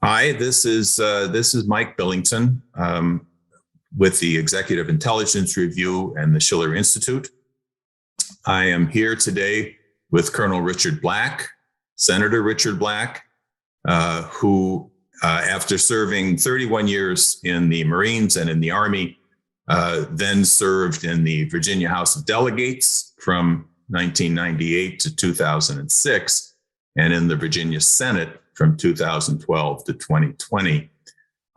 Hi, this is Mike Billington with the Executive Intelligence Review and the Schiller Institute. I am here today with Colonel Richard Black, Senator Richard Black, who, after serving 31 years in the Marines and in the Army, then served in the Virginia House of Delegates from 1998 to 2006, and in the Virginia Senate from 2012 to 2020.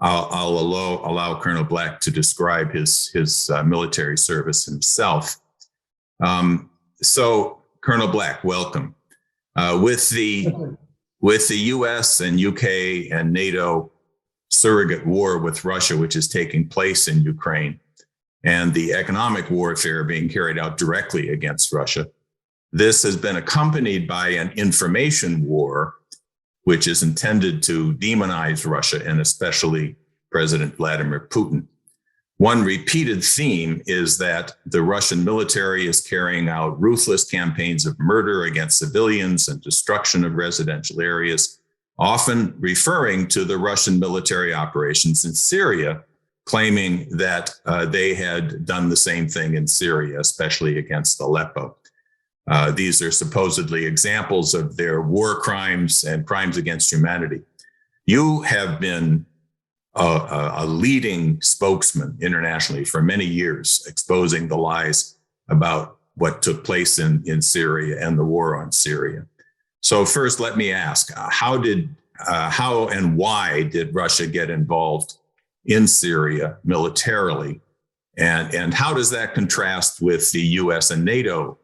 I'll allow Colonel Black to describe his military service himself. So, Colonel Black, welcome. With the U.S. and U.K. and NATO surrogate war with Russia, which is taking place in Ukraine, and the economic warfare being carried out directly against Russia, this has been accompanied by an information war, which is intended to demonize Russia and especially President Vladimir Putin. One repeated theme is that the Russian military is carrying out ruthless campaigns of murder against civilians and destruction of residential areas, often referring to the Russian military operations in Syria, claiming that they had done the same thing in Syria, especially against Aleppo. These are supposedly examples of their war crimes and crimes against humanity. You have been a leading spokesman internationally for many years, exposing the lies about what took place in Syria and the war on Syria. So first, let me ask, how and why did Russia get involved in Syria militarily? And how does that contrast with the US and NATO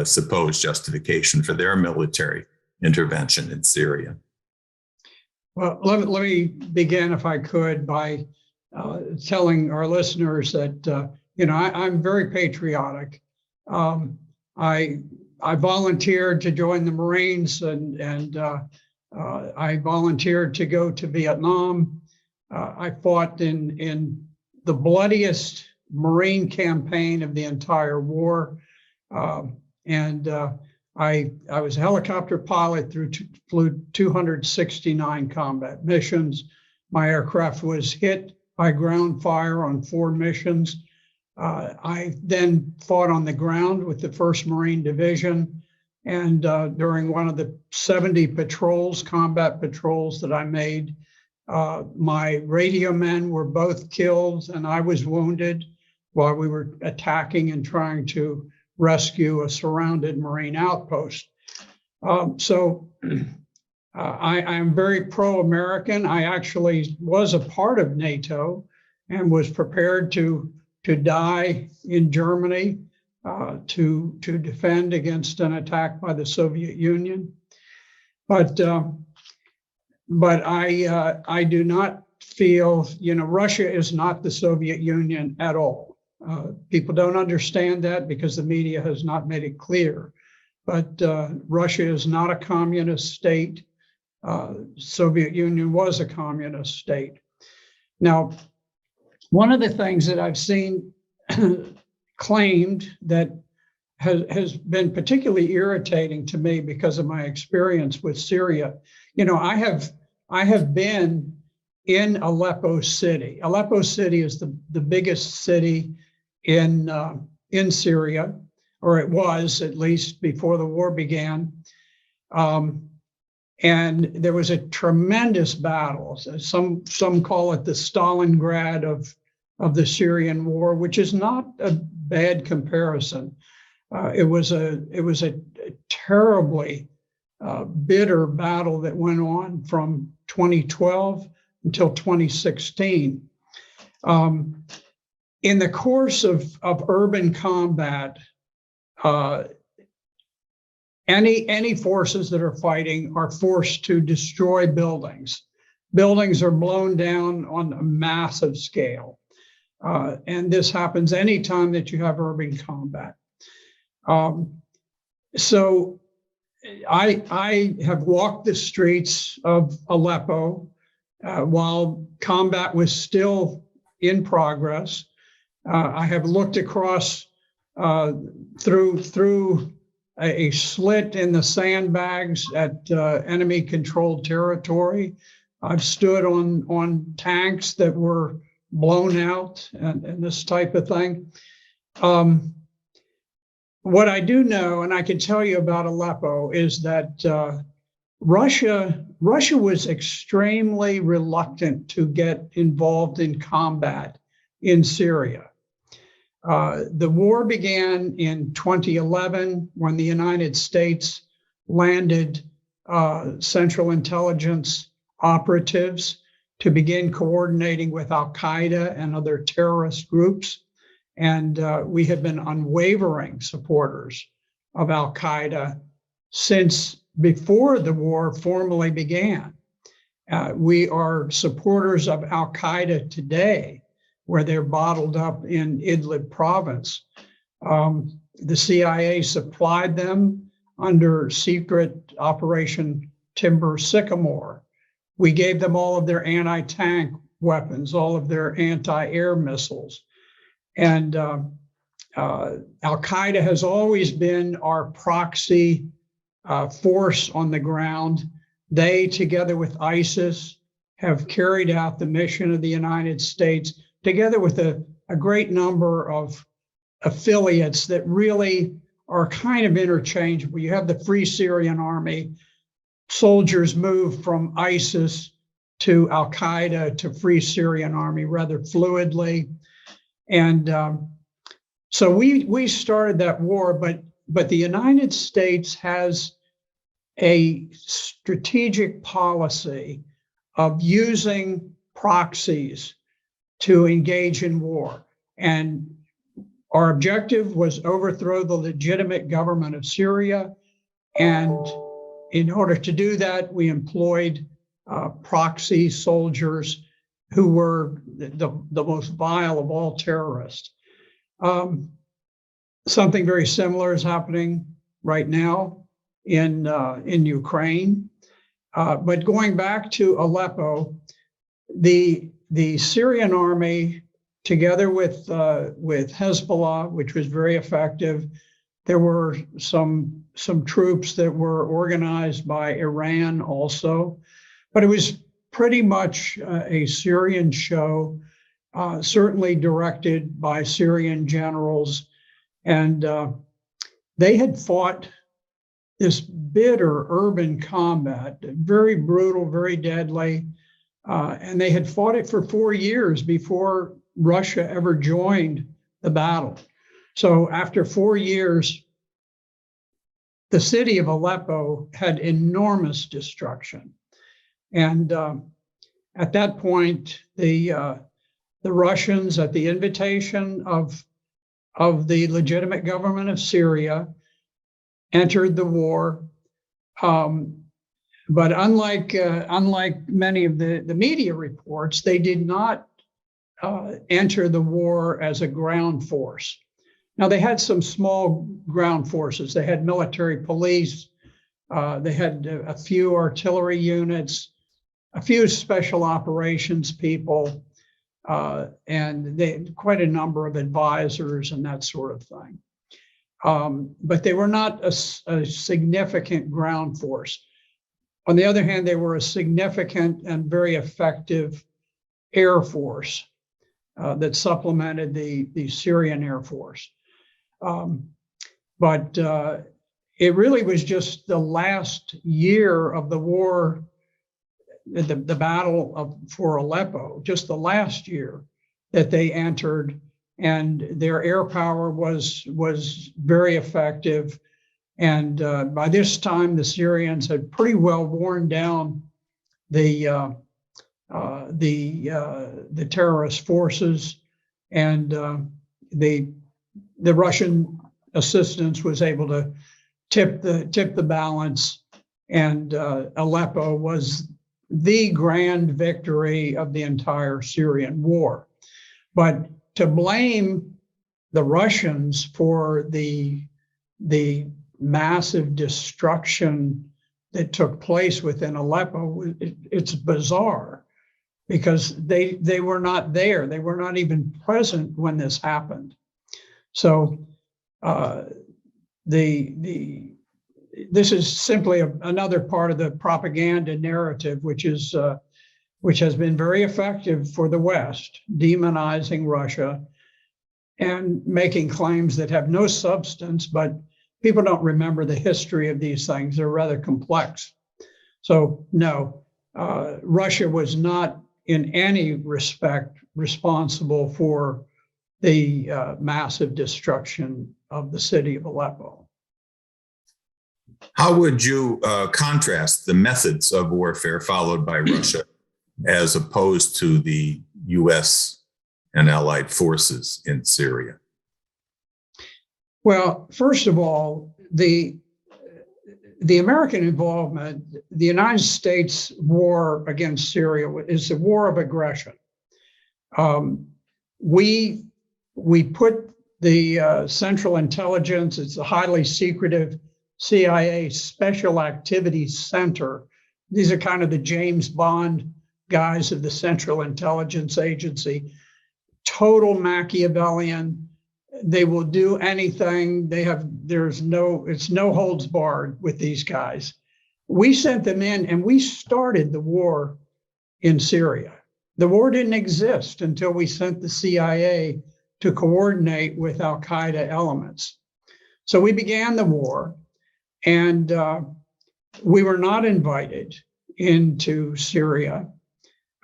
supposed justification for their military intervention in Syria? Well, let me begin, if I could, by telling our listeners that I'm very patriotic. I volunteered to join the Marines, and I volunteered to go to Vietnam. I fought in the bloodiest Marine campaign of the entire war. I was a helicopter pilot, flew 269 combat missions. My aircraft was hit by ground fire on 4 missions. I then fought on the ground with the 1st Marine Division. And during one of the 70 patrols, combat patrols that I made, my radio men were both killed and I was wounded while we were attacking and trying to rescue a surrounded Marine outpost. So I am very pro-American. I actually was a part of NATO and was prepared to die in Germany to defend against an attack by the Soviet Union. But I do not feel, Russia is not the Soviet Union at all. People don't understand that because the media has not made it clear. But Russia is not a communist state. Soviet Union was a communist state. Now, one of the things that I've seen claimed that has been particularly irritating to me because of my experience with Syria, I have been in Aleppo City. Aleppo City is the biggest city in Syria, or it was at least before the war began. And there was a tremendous battle. Some call it the Stalingrad of the Syrian war, which is not a bad comparison. It was a terribly bitter battle that went on from 2012 until 2016. In the course of urban combat, any forces that are fighting are forced to destroy buildings. Buildings are blown down on a massive scale. And this happens anytime that you have urban combat. So I have walked the streets of Aleppo while combat was still in progress. I have looked across through a slit in the sandbags at enemy-controlled territory I've stood on tanks that were blown out and this type of thing. What I do know, and I can tell you about Aleppo, is that Russia was extremely reluctant to get involved in combat in Syria. The war began in 2011 when the United States landed Central Intelligence operatives to begin coordinating with Al-Qaeda and other terrorist groups. And we have been unwavering supporters of Al-Qaeda since before the war formally began. We are supporters of Al-Qaeda today, where they're bottled up in Idlib province. The CIA supplied them under secret Operation Timber Sycamore. We gave them all of their anti-tank weapons, all of their anti-air missiles. And Al-Qaeda has always been our proxy force on the ground. They, together with ISIS, have carried out the mission of the United States, together with a great number of affiliates that really are kind of interchangeable. You have the Free Syrian Army. Soldiers move from ISIS to Al-Qaeda to Free Syrian Army rather fluidly. And so we started that war, but the United States has a strategic policy of using proxies to engage in war. And our objective was overthrow the legitimate government of Syria. And in order to do that, we employed proxy soldiers who were the most vile of all terrorists. Something very similar is happening right now in Ukraine. But going back to Aleppo, the Syrian army, together with Hezbollah, which was very effective, there were some troops that were organized by Iran also, but it was pretty much a Syrian show, certainly directed by Syrian generals. And they had fought this bitter urban combat, very brutal, very deadly. And they had fought it for 4 years before Russia ever joined the battle. So after 4 years, the city of Aleppo had enormous destruction. And at that point, the Russians, at the invitation of the legitimate government of Syria, entered the war. But unlike many of the media reports, they did not enter the war as a ground force. Now, they had some small ground forces. They had military police. They had a few artillery units, a few special operations people, and they had quite a number of advisors and that sort of thing. But they were not a significant ground force. On the other hand, they were a significant and very effective air force that supplemented the Syrian Air Force. But it really was just the last year of the war, the battle for Aleppo, just the last year that they entered, and their air power was very effective. And by this time, the Syrians had pretty well worn down the terrorist forces, and the Russian assistance was able to tip the balance, and Aleppo was the grand victory of the entire Syrian war. But to blame the Russians for the massive destruction that took place within Aleppo, it's bizarre, because they were not there. They were not even present when this happened. So this is simply another part of the propaganda narrative, which is which has been very effective for the West, demonizing Russia and making claims that have no substance, but people don't remember the history of these things. They're rather complex. So no, Russia was not in any respect responsible for the massive destruction of the city of Aleppo. How would you contrast the methods of warfare followed by Russia as opposed to the U.S. and allied forces in Syria? Well, first of all, the American involvement, the United States war against Syria is a war of aggression. We put the Central Intelligence, it's a highly secretive CIA Special Activities Center. These are kind of the James Bond guys of the Central Intelligence Agency, total Machiavellian. They will do anything. It's no holds barred with these guys. We sent them in and we started the war in Syria. The war didn't exist until we sent the CIA to coordinate with Al-Qaeda elements. So we began the war, and we were not invited into Syria.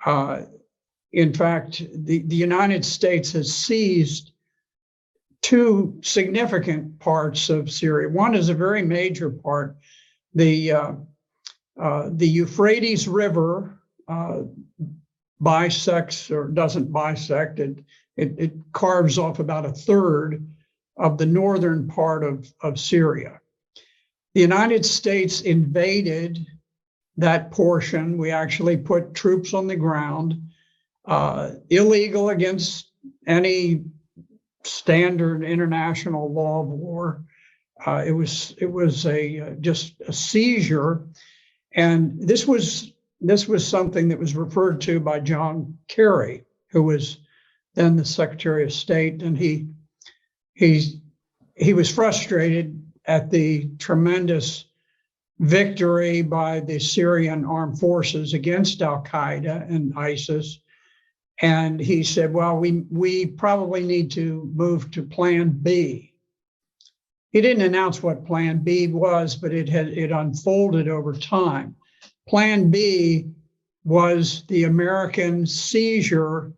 In fact, the United States has seized two significant parts of Syria. One is a very major part. The Euphrates River bisects or doesn't bisect. It carves off about a third of the northern part of Syria. The United States invaded that portion. We actually put troops on the ground, illegal against any standard international law of war. It was just a seizure, and this was something that was referred to by John Kerry, who was then the Secretary of State, and he was frustrated at the tremendous victory by the Syrian armed forces against Al-Qaeda and ISIS. And he said, well, we probably need to move to Plan B. He didn't announce what Plan B was, but it unfolded over time. Plan B was the American seizure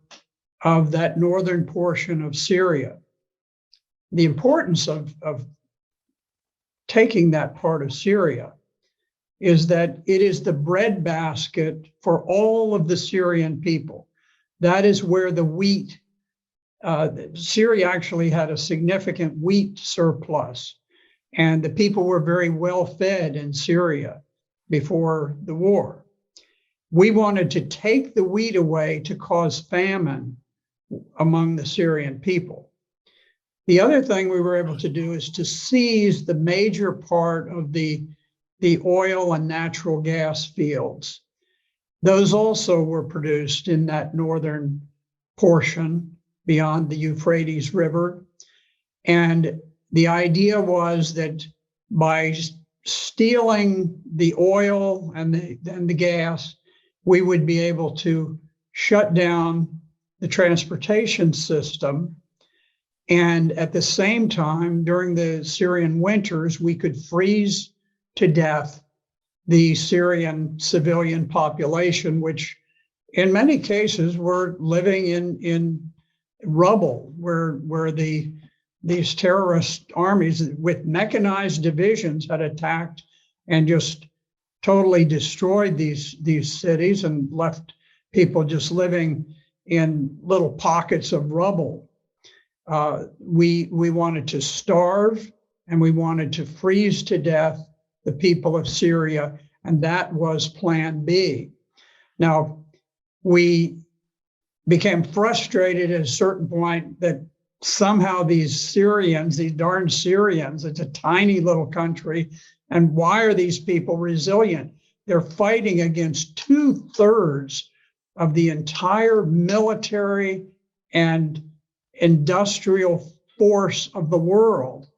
of that northern portion of Syria. The importance of taking that part of Syria is that it is the breadbasket for all of the Syrian people. That is where the wheat, Syria actually had a significant wheat surplus, and the people were very well fed in Syria before the war. We wanted to take the wheat away to cause famine among the Syrian people. The other thing we were able to do is to seize the major part of the oil and natural gas fields. Those also were produced in that northern portion beyond the Euphrates River. And the idea was that by stealing the oil and the gas, we would be able to shut down the transportation system. And at the same time, during the Syrian winters, we could freeze to death the Syrian civilian population, which in many cases were living in rubble, where these terrorist armies with mechanized divisions had attacked and just totally destroyed these cities and left people just living in little pockets of rubble. We wanted to starve and we wanted to freeze to death the people of Syria, and that was Plan B. Now, we became frustrated at a certain point that somehow these Syrians, these darn Syrians, it's a tiny little country, and why are these people resilient? They're fighting against 2/3 of the entire military and industrial force of the world.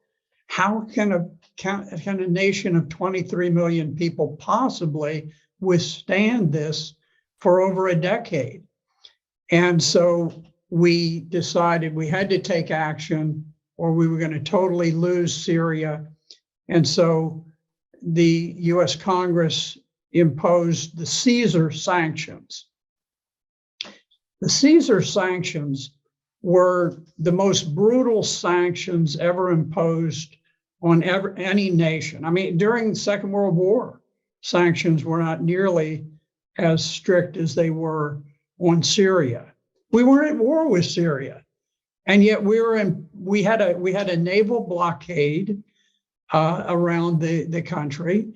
How can a nation of 23 million people possibly withstand this for over a decade. And so we decided we had to take action or we were going to totally lose Syria. And so the US Congress imposed the Caesar sanctions. The Caesar sanctions were the most brutal sanctions ever imposed on any nation. I mean, during the Second World War, sanctions were not nearly as strict as they were on Syria. We weren't at war with Syria, and yet we had a naval blockade around the country.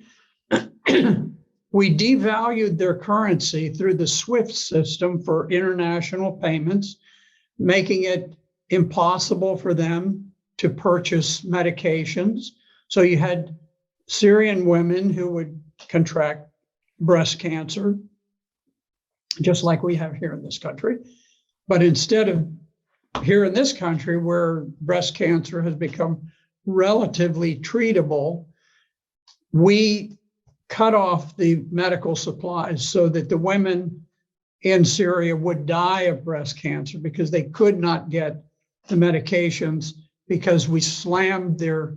We devalued their currency through the SWIFT system for international payments, making it impossible for them to purchase medications. So you had Syrian women who would contract breast cancer, just like we have here in this country. But instead of here in this country, where breast cancer has become relatively treatable, we cut off the medical supplies so that the women in Syria would die of breast cancer because they could not get the medications because we slammed their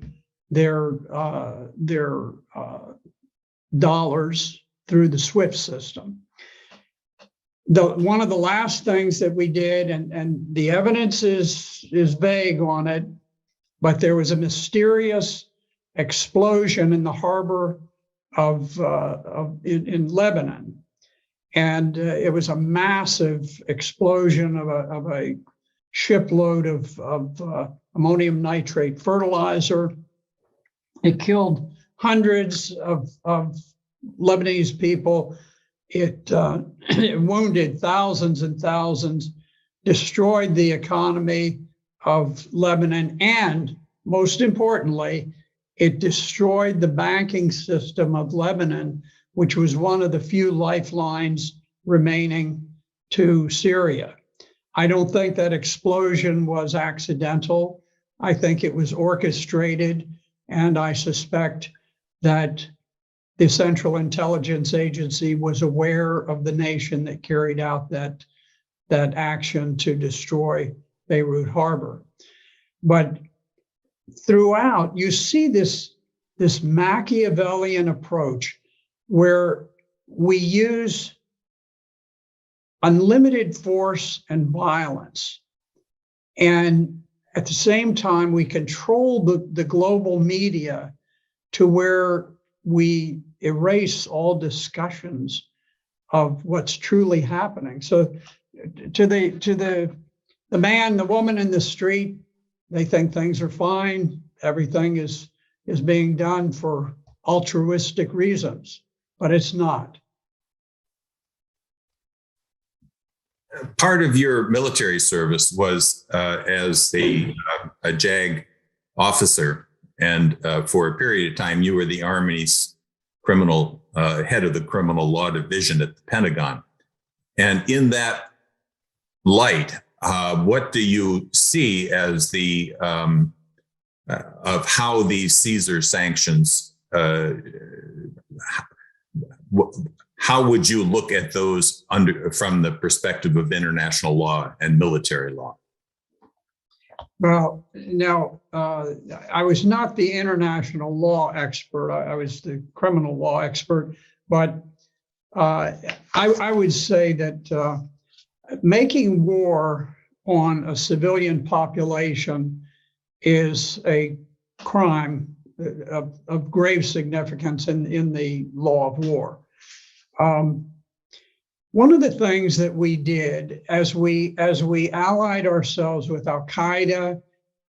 dollars through the SWIFT system. One of the last things that we did, and the evidence is vague on it, but there was a mysterious explosion in the harbor in Lebanon, and it was a massive explosion of a shipload of ammonium nitrate fertilizer. It killed hundreds of Lebanese people. It wounded thousands and thousands, destroyed the economy of Lebanon, and most importantly, it destroyed the banking system of Lebanon, which was one of the few lifelines remaining to Syria. I don't think that explosion was accidental. I think it was orchestrated, and I suspect that the Central Intelligence Agency was aware of the nation that carried out that action to destroy Beirut Harbor. But throughout, you see this Machiavellian approach where we use unlimited force and violence. And at the same time, we control the global media to where we erase all discussions of what's truly happening. So to the man, the woman in the street, they think things are fine. Everything is being done for altruistic reasons, but it's not. Part of your military service was as a JAG officer, and for a period of time, you were the Army's head of the criminal law division at the Pentagon. And in that light, what do you see as the of how these Caesar sanctions? How would you look at those from the perspective of international law and military law? Well, now, I was not the international law expert. I was the criminal law expert. But I would say that making war on a civilian population is a crime of grave significance in the law of war. One of the things that we did as we allied ourselves with Al Qaeda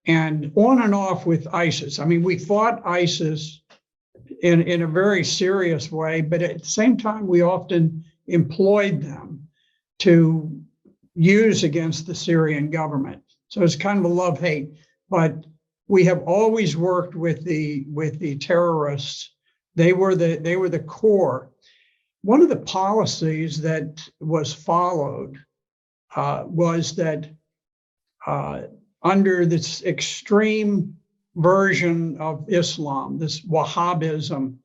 and on and off with ISIS. I mean, we fought ISIS in a very serious way, but at the same time, we often employed them to use against the Syrian government. So it's kind of a love-hate, but we have always worked with the terrorists. They were the core. One of the policies that was followed was that under this extreme version of Islam, this Wahhabism,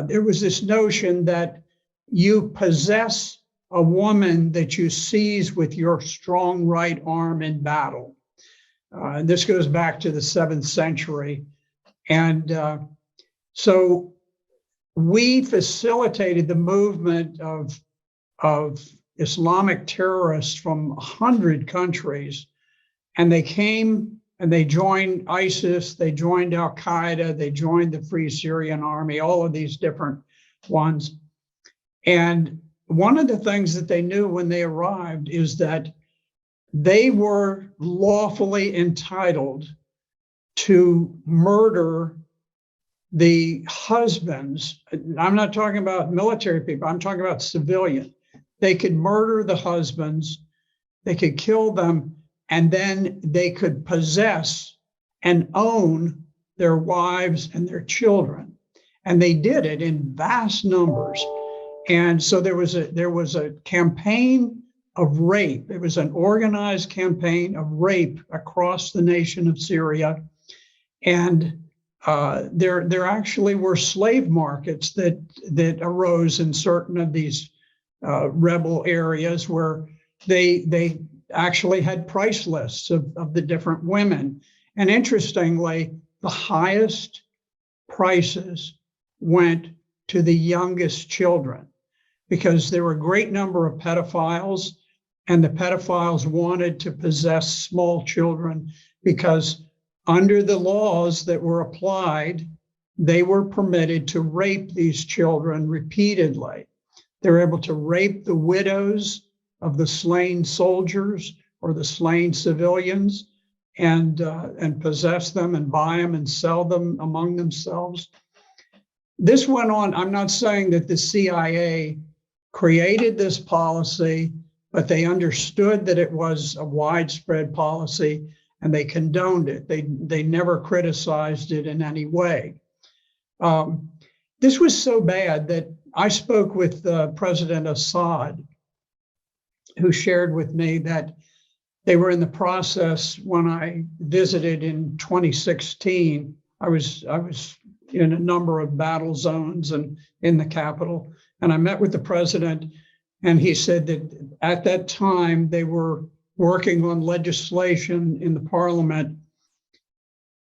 there was this notion that you possess a woman that you seize with your strong right arm in battle. This goes back to the 7th century. And so we facilitated the movement of Islamic terrorists from 100 countries. And they came and they joined ISIS, they joined Al-Qaeda, they joined the Free Syrian Army, all of these different ones. And one of the things that they knew when they arrived is that they were lawfully entitled to murder the husbands. I'm not talking about military people, I'm talking about civilian. They could murder the husbands, they could kill them, and then they could possess and own their wives and their children. And they did it in vast numbers. And so there was a campaign of rape. It was an organized campaign of rape across the nation of Syria. And there actually were slave markets that arose in certain of these rebel areas where they actually had price lists of the different women. And interestingly, the highest prices went to the youngest children because there were a great number of pedophiles, and the pedophiles wanted to possess small children because under the laws that were applied, they were permitted to rape these children repeatedly. They were able to rape the widows of the slain soldiers or the slain civilians and possess them and buy them and sell them among themselves. This went on. I'm not saying that the CIA created this policy, but they understood that it was a widespread policy and they condoned it. They never criticized it in any way. This was so bad that I spoke with President Assad, who shared with me that they were in the process when I visited in 2016. I was in a number of battle zones and in the capital, and I met with the president, and he said that at that time they were working on legislation in the parliament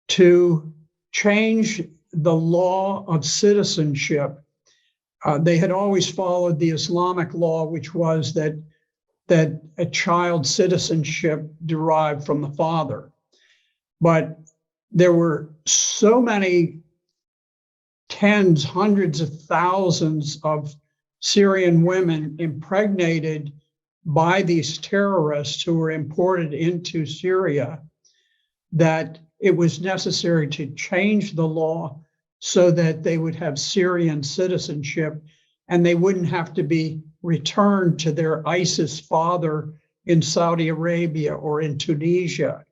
to change the law of citizenship. They had always followed the Islamic law, which was that a child's citizenship derived from the father. But there were so many tens, hundreds of thousands of Syrian women impregnated by these terrorists who were imported into Syria that it was necessary to change the law so that they would have Syrian citizenship and they wouldn't have to be returned to their ISIS father in Saudi Arabia or in Tunisia.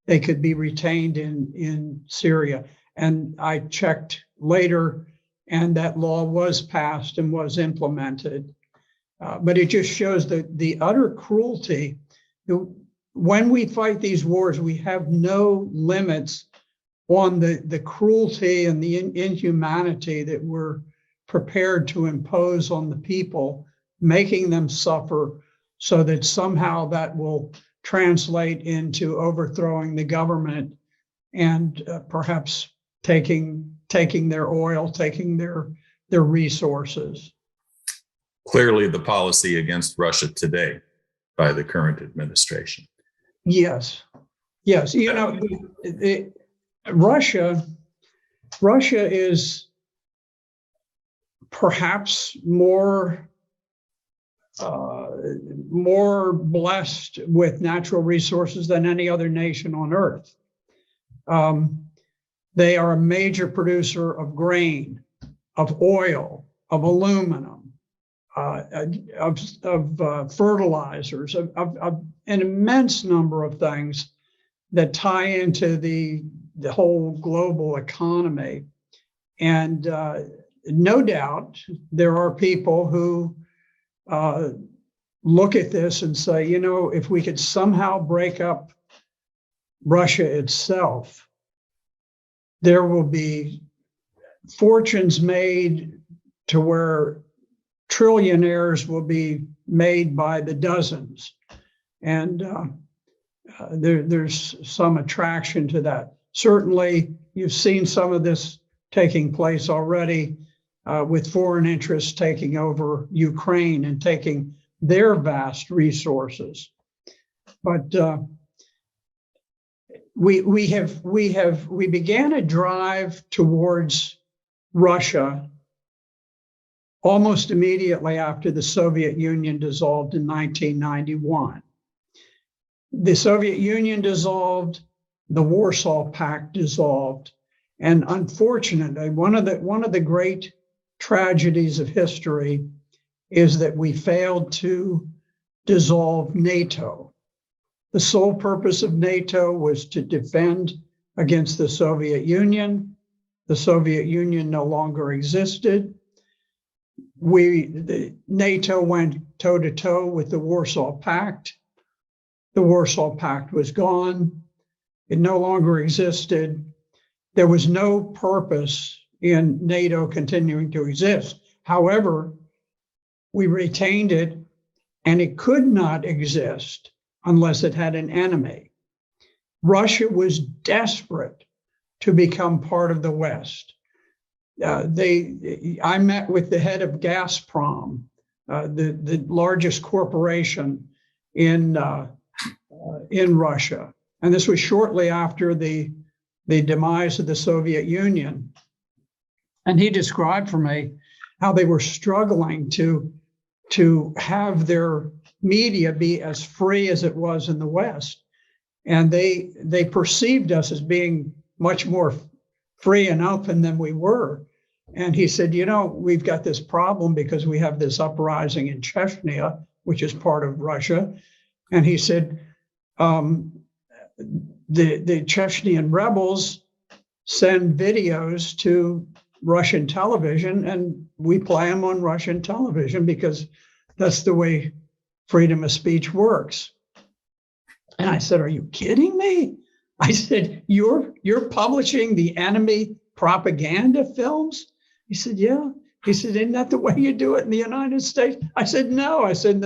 They could be retained in Syria. And I checked later, and that law was passed and was implemented. But it just shows the utter cruelty. When we fight these wars, we have no limits on the cruelty and the inhumanity that we're prepared to impose on the people, making them suffer so that somehow that will translate into overthrowing the government and perhaps taking their oil, taking their resources. Clearly the policy against Russia today by the current administration. Yes. You know, Russia is perhaps more blessed with natural resources than any other nation on earth. They are a major producer of grain, of oil, of aluminum, of fertilizers, of an immense number of things that tie into the whole global economy. And no doubt there are people who look at this and say, you know, if we could somehow break up Russia itself, there will be fortunes made to where trillionaires will be made by the dozens. And there's some attraction to that. Certainly, you've seen some of this taking place already with foreign interests taking over Ukraine and taking their vast resources. But we began a drive towards Russia almost immediately after the Soviet Union dissolved in 1991. The Soviet Union dissolved, the Warsaw Pact dissolved, and unfortunately, one of the great tragedies of history is that we failed to dissolve NATO. The sole purpose of NATO was to defend against the Soviet Union. The Soviet Union no longer existed. NATO went toe-to-toe with the Warsaw Pact. The Warsaw Pact was gone. It no longer existed. There was no purpose in NATO continuing to exist. However, we retained it, and it could not exist unless it had an enemy. Russia was desperate to become part of the West. I met with the head of Gazprom, the largest corporation in Russia, and this was shortly after the demise of the Soviet Union. And he described for me how they were struggling to have their media be as free as it was in the West. And they perceived us as being much more free and open than we were. And he said, we've got this problem because we have this uprising in Chechnya, which is part of Russia. And he said, the Chechnyan rebels send videos to Russian television, and we play them on Russian television because that's the way freedom of speech works. And I said, are you kidding me? I said, you're publishing the enemy propaganda films? He said, yeah. He said, isn't that the way you do it in the United States? I said, no. I said,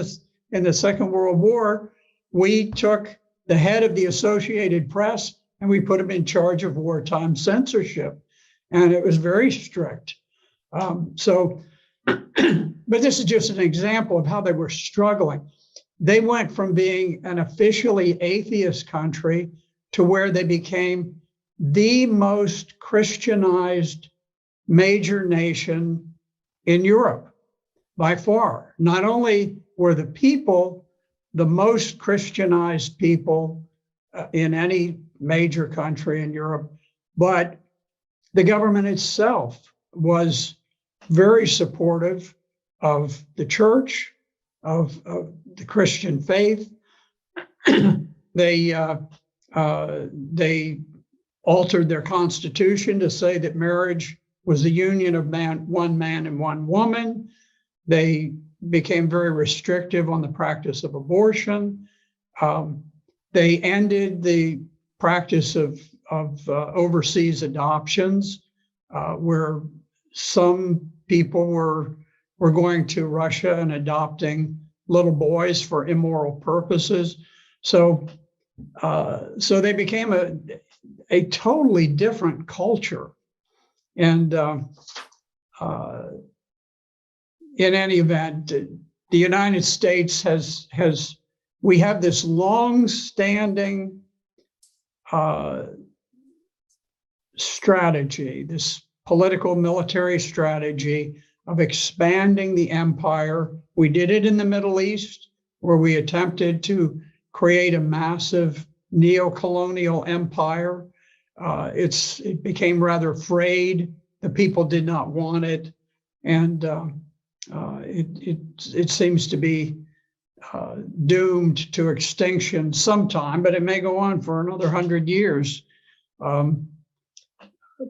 in the Second World War, we took the head of the Associated Press and we put him in charge of wartime censorship. And it was very strict. But this is just an example of how they were struggling. They went from being an officially atheist country to where they became the most Christianized major nation in Europe by far. Not only were the people the most Christianized people in any major country in Europe, but the government itself was very supportive of the church, of the Christian faith. They altered their constitution to say that marriage was the union of one man and one woman. They became very restrictive on the practice of abortion. They ended the practice of overseas adoptions, where some people were going to Russia and adopting little boys for immoral purposes. So they became a totally different culture. And in any event, the United States we have this long-standing strategy, this political military strategy of expanding the empire. We did it in the Middle East, where we attempted to create a massive neo-colonial empire. It became rather frayed. The people did not want it. And it seems to be doomed to extinction sometime, but it may go on for another 100 years.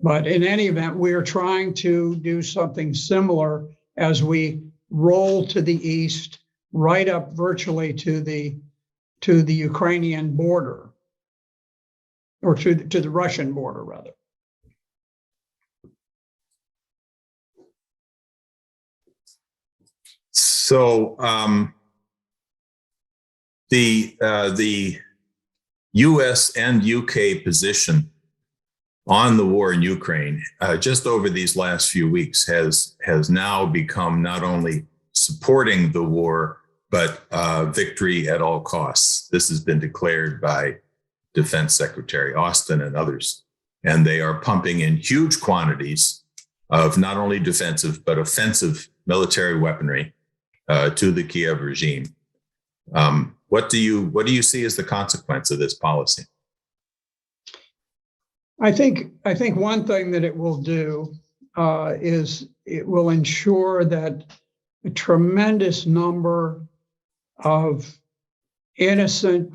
But in any event, we are trying to do something similar as we roll to the east, right up virtually to the Ukrainian border, or to the Russian border, rather. So The U.S. and U.K. position on the war in Ukraine, just over these last few weeks, has now become not only supporting the war, but victory at all costs. This has been declared by Defense Secretary Austin and others, and they are pumping in huge quantities of not only defensive but offensive military weaponry to the Kiev regime. What do you see as the consequence of this policy? I think one thing that it will do is it will ensure that a tremendous number of innocent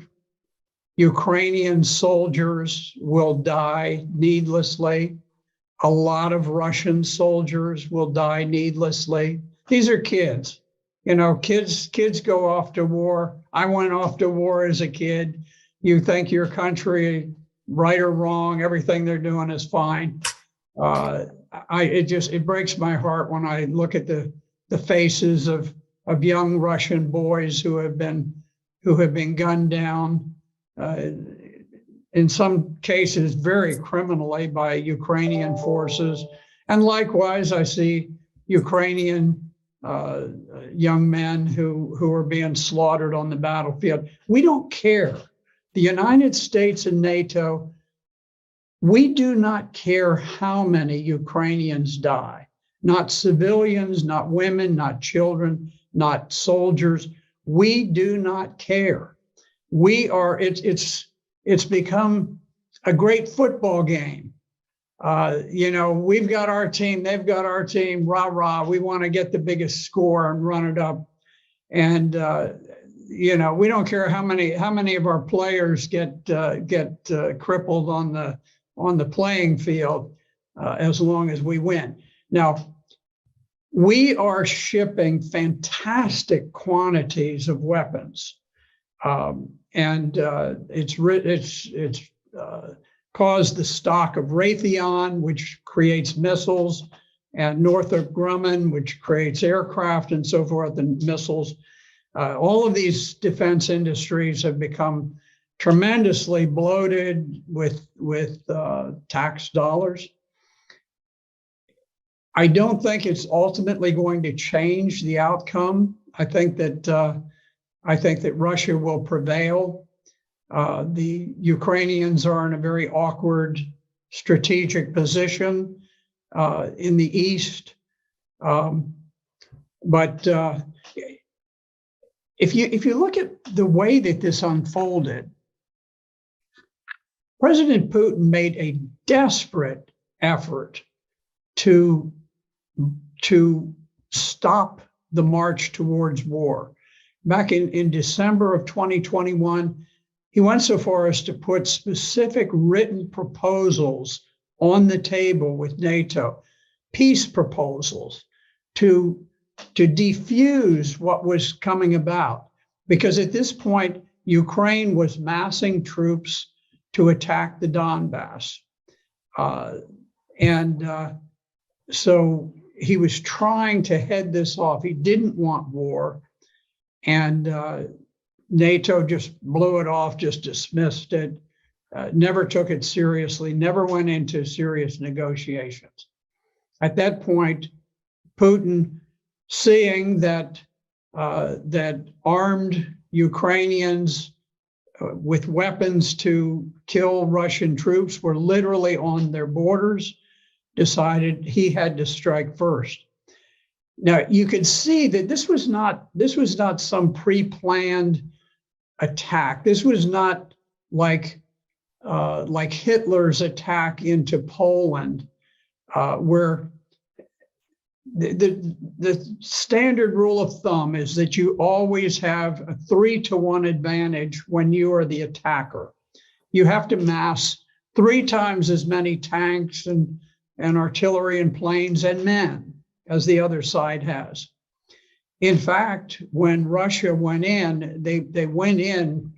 Ukrainian soldiers will die needlessly. A lot of Russian soldiers will die needlessly. These are kids. You know, kids go off to war. I went off to war as a kid. You think your country, right or wrong, everything they're doing is fine. It breaks my heart when I look at the faces of young Russian boys who have been gunned down, in some cases very criminally by Ukrainian forces. And likewise, I see Ukrainian young men who are being slaughtered on the battlefield. We don't care. The United States and NATO, we do not care how many Ukrainians die. Not civilians, not women, not children, not soldiers. We do not care. It's become a great football game. We've got our team, they've got our team, rah, rah. We want to get the biggest score and run it up. And, we don't care how many of our players get crippled on the playing field, as long as we win. Now, we are shipping fantastic quantities of weapons, and it's caused the stock of Raytheon, which creates missiles, and Northrop Grumman, which creates aircraft and so forth, and missiles. All of these defense industries have become tremendously bloated with tax dollars. I don't think it's ultimately going to change the outcome. I think that Russia will prevail. The Ukrainians are in a very awkward strategic position in the east, but if you look at the way that this unfolded, President Putin made a desperate effort to stop the march towards war. Back in December of 2021, he went so far as to put specific written proposals on the table with NATO, peace proposals to defuse what was coming about. Because at this point, Ukraine was massing troops to attack the Donbass. So he was trying to head this off. He didn't want war. And NATO just blew it off, just dismissed it, never took it seriously, never went into serious negotiations. At that point, Putin, seeing that armed Ukrainians with weapons to kill Russian troops were literally on their borders, decided he had to strike first. Now, you could see that this was not some pre-planned attack. This was not like Hitler's attack into Poland, where the standard rule of thumb is that you always have a 3-to-1 advantage when you are the attacker. You have to mass 3 times as many tanks and artillery and planes and men as the other side has. In fact, when Russia went in, they went in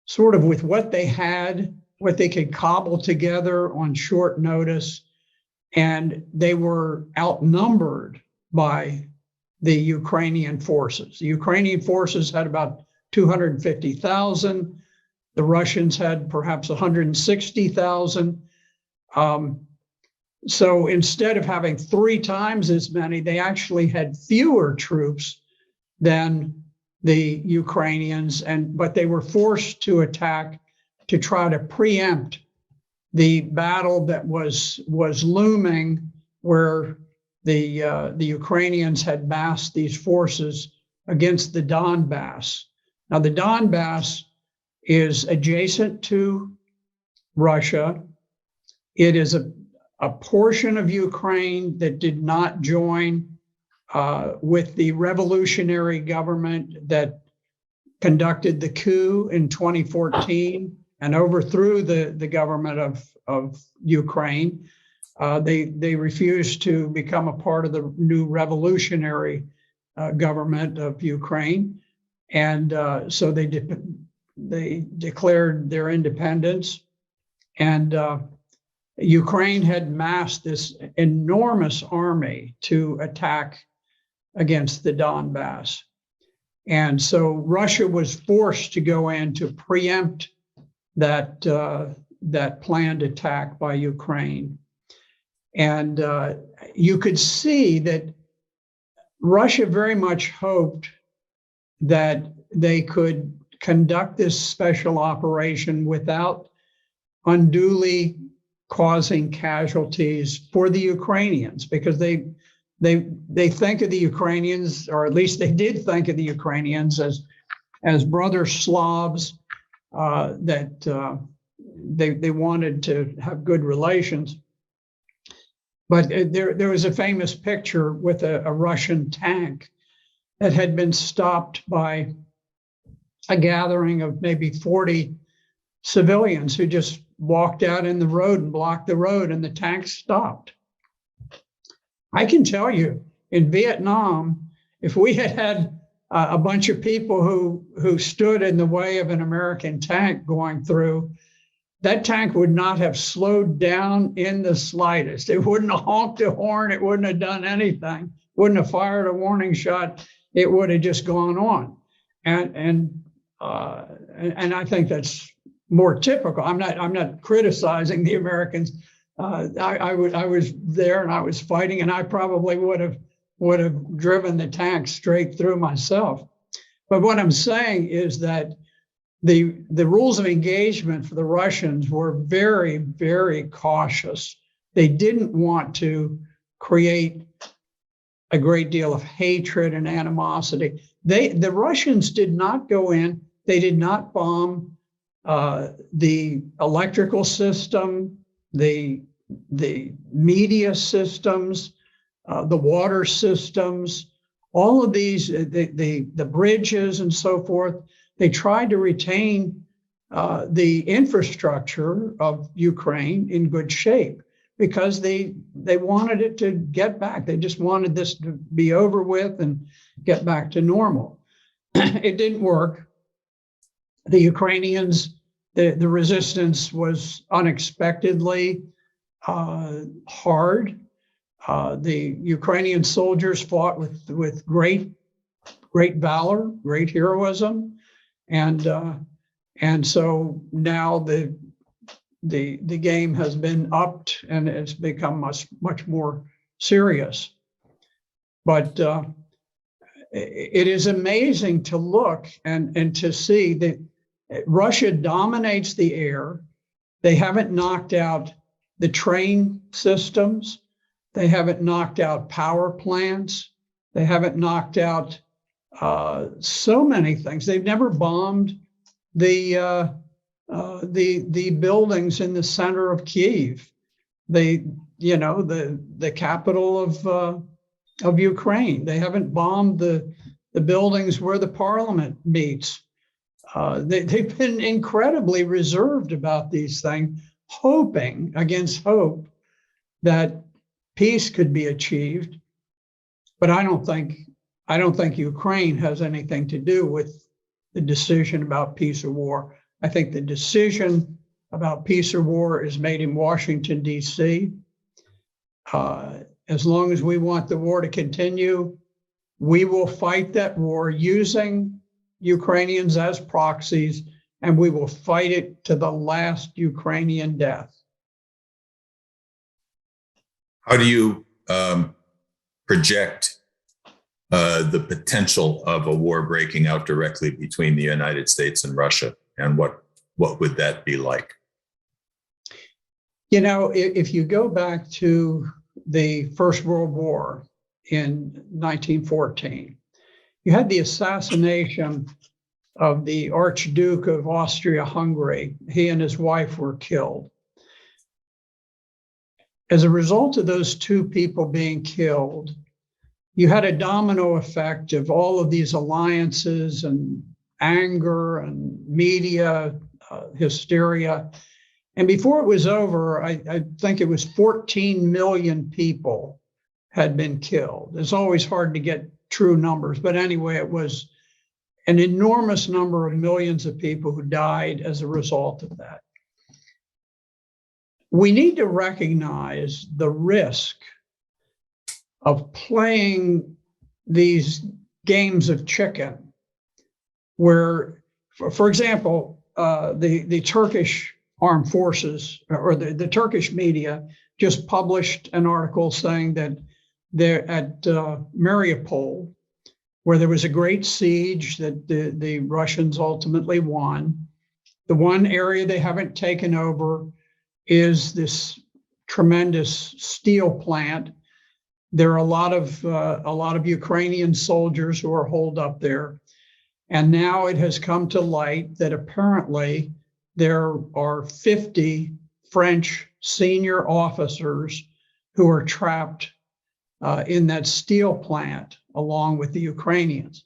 sort of with what they had, what they could cobble together on short notice, and they were outnumbered by the Ukrainian forces. The Ukrainian forces had about 250,000. The Russians had perhaps 160,000. So instead of having 3 times as many, they actually had fewer troops than the Ukrainians, but they were forced to attack to try to preempt the battle that was looming, where the Ukrainians had massed these forces against the Donbass. Now, the Donbass is adjacent to Russia. It is a portion of Ukraine that did not join with the revolutionary government that conducted the coup in 2014 and overthrew the government of Ukraine. They refused to become a part of the new revolutionary government of Ukraine. And so they declared their independence. And Ukraine had massed this enormous army to attack against the Donbass. And so Russia was forced to go in to preempt that planned attack by Ukraine. And you could see that Russia very much hoped that they could conduct this special operation without unduly causing casualties for the Ukrainians, because they think of the Ukrainians, or at least they did think of the Ukrainians as brother Slavs, that they wanted to have good relations. But there was a famous picture with a Russian tank that had been stopped by a gathering of maybe 40 civilians who just walked out in the road and blocked the road, and the tank stopped. I can tell you, in Vietnam, if we had had a bunch of people who stood in the way of an American tank going through, that tank would not have slowed down in the slightest. It wouldn't have honked a horn. It wouldn't have done anything. Wouldn't have fired a warning shot. It would have just gone on. And I think that's more typical. I'm not criticizing the Americans. I was there and I was fighting, and I probably would have driven the tank straight through myself. But what I'm saying is that the rules of engagement for the Russians were very, very cautious. They didn't want to create a great deal of hatred and animosity. The Russians did not go in. They did not bomb the electrical system, the media systems, the water systems, all of these, the bridges and so forth. They tried to retain the infrastructure of Ukraine in good shape because they wanted it to get back. They just wanted this to be over with and get back to normal. It didn't work. The Ukrainians, the resistance was unexpectedly hard. The Ukrainian soldiers fought with great valor, great heroism. And so now the game has been upped and it's become much more serious. But it is amazing to look and to see that Russia dominates the air. They haven't knocked out the train systems. They haven't knocked out power plants. They haven't knocked out so many things. They've never bombed the buildings in the center of Kyiv, the capital of Ukraine. They haven't bombed the buildings where the parliament meets. They've been incredibly reserved about these things, hoping against hope that peace could be achieved. But I don't think Ukraine has anything to do with the decision about peace or war. I think the decision about peace or war is made in Washington, D.C. As long as we want the war to continue, we will fight that war using Ukrainians as proxies, and we will fight it to the last Ukrainian death. How do you project the potential of a war breaking out directly between the United States and Russia, and what would that be like? You know, if you go back to the First World War in 1914, you had the assassination of the Archduke of Austria-Hungary. He and his wife were killed. As a result of those two people being killed, you had a domino effect of all of these alliances and anger and media hysteria. And before it was over, I think it was 14 million people had been killed. It's always hard to get true numbers, but anyway, it was an enormous number of millions of people who died as a result of that. We need to recognize the risk of playing these games of chicken, where, for example, the Turkish armed forces or the Turkish media just published an article saying that they're at Mariupol, where there was a great siege that the Russians ultimately won. The one area they haven't taken over is this tremendous steel plant. There are a lot of Ukrainian soldiers who are holed up there. And now it has come to light that apparently there are 50 French senior officers who are trapped in that steel plant along with the Ukrainians.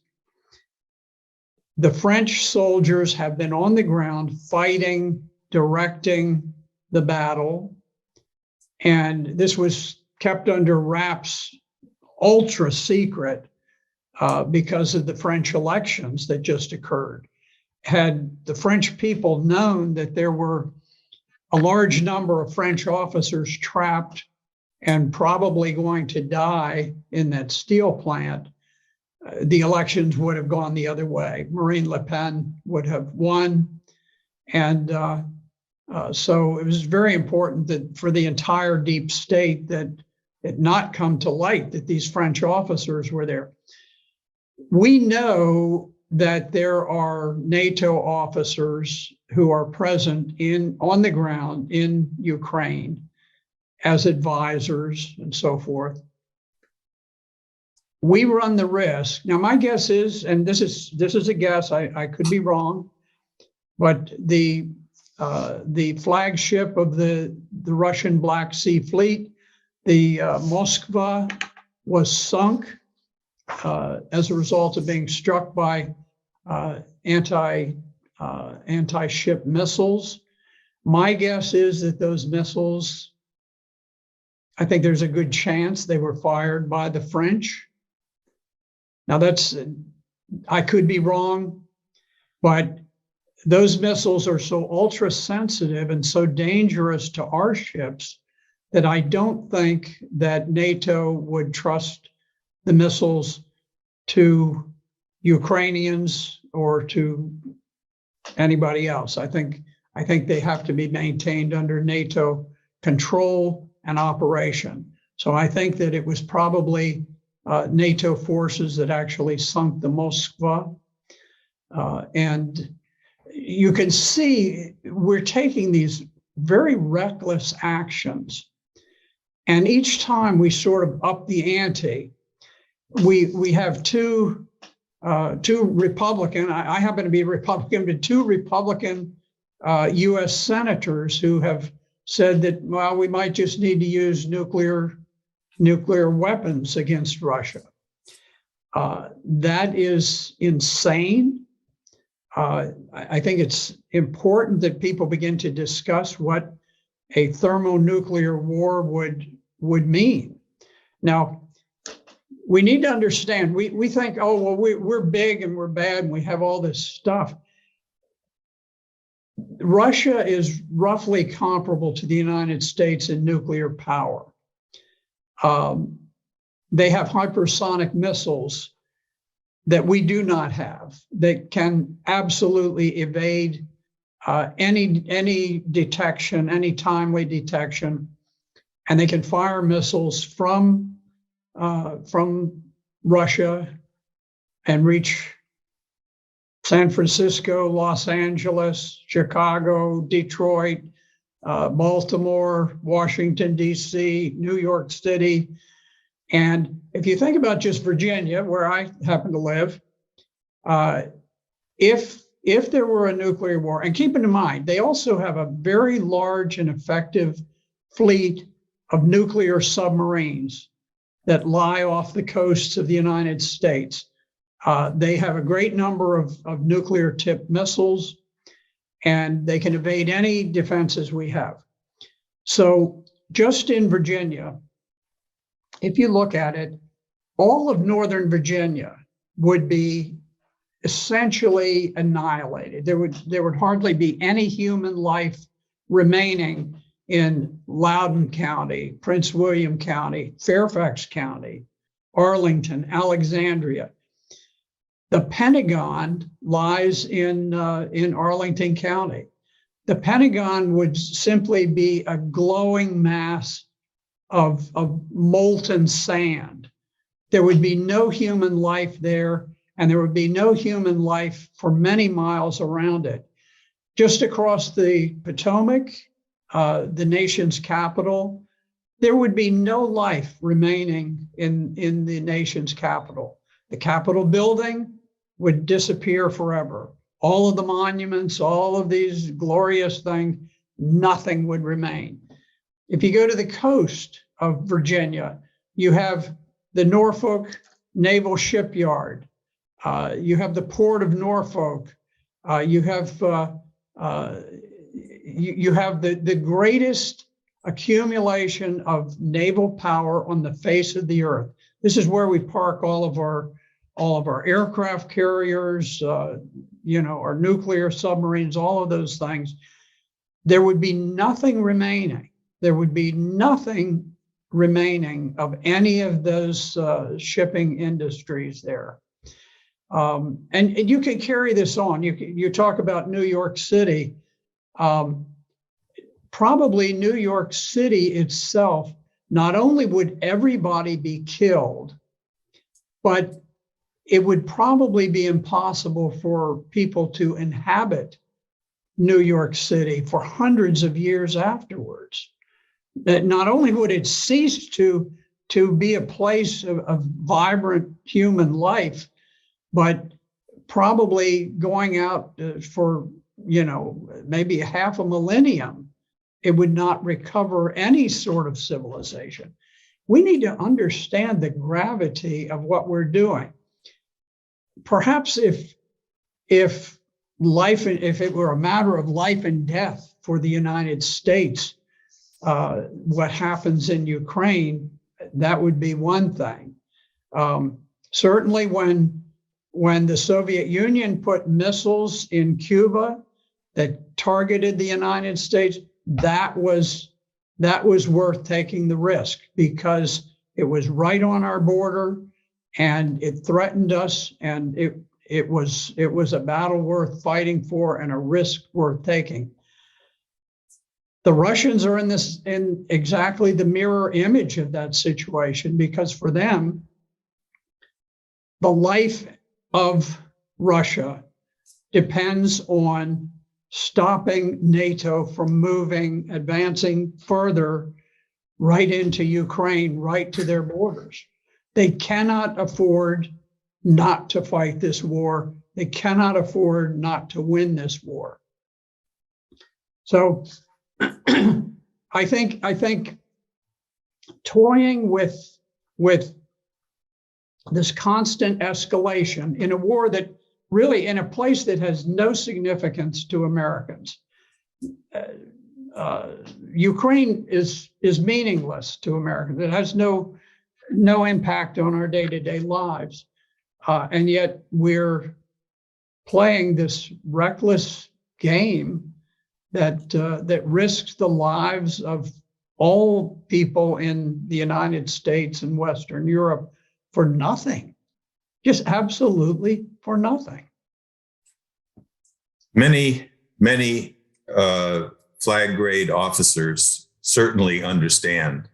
The French soldiers have been on the ground fighting, directing the battle, and this was kept under wraps, ultra secret, because of the French elections that just occurred. Had the French people known that there were a large number of French officers trapped and probably going to die in that steel plant, the elections would have gone the other way. Marine Le Pen would have won. And so it was very important that for the entire deep state that it not come to light that these French officers were there. We know that there are NATO officers who are present on the ground in Ukraine as advisors and so forth. We run the risk. Now, my guess is, and this is a guess, I could be wrong, but the flagship of the Russian Black Sea Fleet, the Moskva, was sunk as a result of being struck by anti-ship missiles. My guess is that those missiles, I think there's a good chance they were fired by the French. Now I could be wrong, but those missiles are so ultra sensitive and so dangerous to our ships that I don't think that NATO would trust the missiles to Ukrainians or to anybody else. I think they have to be maintained under NATO control and operation. So I think that it was probably NATO forces that actually sunk the Moskva. And you can see we're taking these very reckless actions. And each time we sort of up the ante. We have two Republican, I happen to be a Republican, but two Republican US senators who have said that, well, we might just need to use nuclear weapons against Russia. That is insane. I think it's important that people begin to discuss what a thermonuclear war would mean. Now, we need to understand, we think, oh, well, we're big and we're bad and we have all this stuff. Russia is roughly comparable to the United States in nuclear power. They have hypersonic missiles that we do not have, that can absolutely evade any detection, any timely detection, and they can fire missiles from Russia and reach San Francisco, Los Angeles, Chicago, Detroit, Baltimore, Washington, D.C., New York City. And if you think about just Virginia, where I happen to live, if there were a nuclear war, and keep in mind, they also have a very large and effective fleet of nuclear submarines that lie off the coasts of the United States. They have a great number of nuclear tipped missiles, and they can evade any defenses we have. So just in Virginia, if you look at it, all of Northern Virginia would be essentially annihilated. There would hardly be any human life remaining in Loudoun County, Prince William County, Fairfax County, Arlington, Alexandria. The Pentagon lies in Arlington County. The Pentagon would simply be a glowing mass of molten sand. There would be no human life there, and there would be no human life for many miles around it. Just across the Potomac, the nation's capital, there would be no life remaining in the nation's capital. The Capitol building would disappear forever. All of the monuments, all of these glorious things, nothing would remain. If you go to the coast of Virginia, you have the Norfolk Naval Shipyard. You have the Port of Norfolk. You have the greatest accumulation of naval power on the face of the earth. This is where we park all of our aircraft carriers, our nuclear submarines, all of those things. There would be nothing remaining. There would be nothing remaining of any of those shipping industries there. And you can carry this on. You talk about New York City. Probably New York City itself, not only would everybody be killed, but it would probably be impossible for people to inhabit New York City for hundreds of years afterwards. That not only would it cease to be a place of vibrant human life, but probably going out for, maybe half a millennium, it would not recover any sort of civilization. We need to understand the gravity of what we're doing. Perhaps if it were a matter of life and death for the United States, what happens in Ukraine, that would be one thing. Certainly when the Soviet Union put missiles in Cuba that targeted the United States, that was worth taking the risk, because it was right on our border and it threatened us, and it was a battle worth fighting for and a risk worth taking. The Russians are in exactly the mirror image of that situation, because for them, the life of Russia depends on stopping NATO from advancing further right into Ukraine, right to their borders. They cannot afford not to fight this war. They cannot afford not to win this war. So I think toying with this constant escalation in a war that really, in a place that has no significance to Americans, Ukraine is meaningless to Americans. It has no impact on our day-to-day lives, and yet we're playing this reckless game that risks the lives of all people in the United States and Western Europe for nothing. just absolutely for nothing. Many flag grade officers certainly understand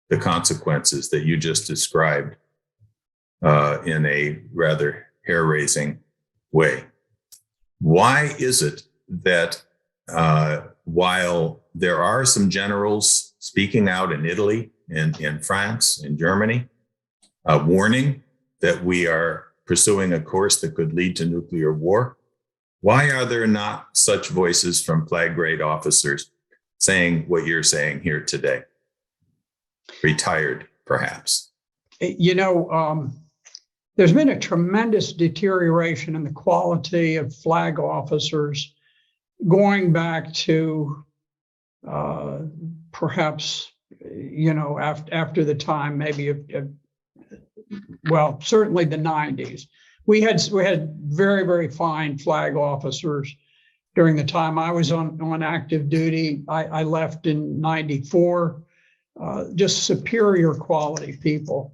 the consequences that you just described in a rather hair-raising way. Why is it that while there are some generals speaking out in Italy, in France, in Germany, warning that we are pursuing a course that could lead to nuclear war, why are there not such voices from flag grade officers saying what you're saying here today? Retired, perhaps. You know, there's been a tremendous deterioration in the quality of flag officers going back to perhaps, you know, after the time, maybe, well, certainly the 90s. We had very, very fine flag officers during the time I was on active duty. I left in 94, just superior quality people.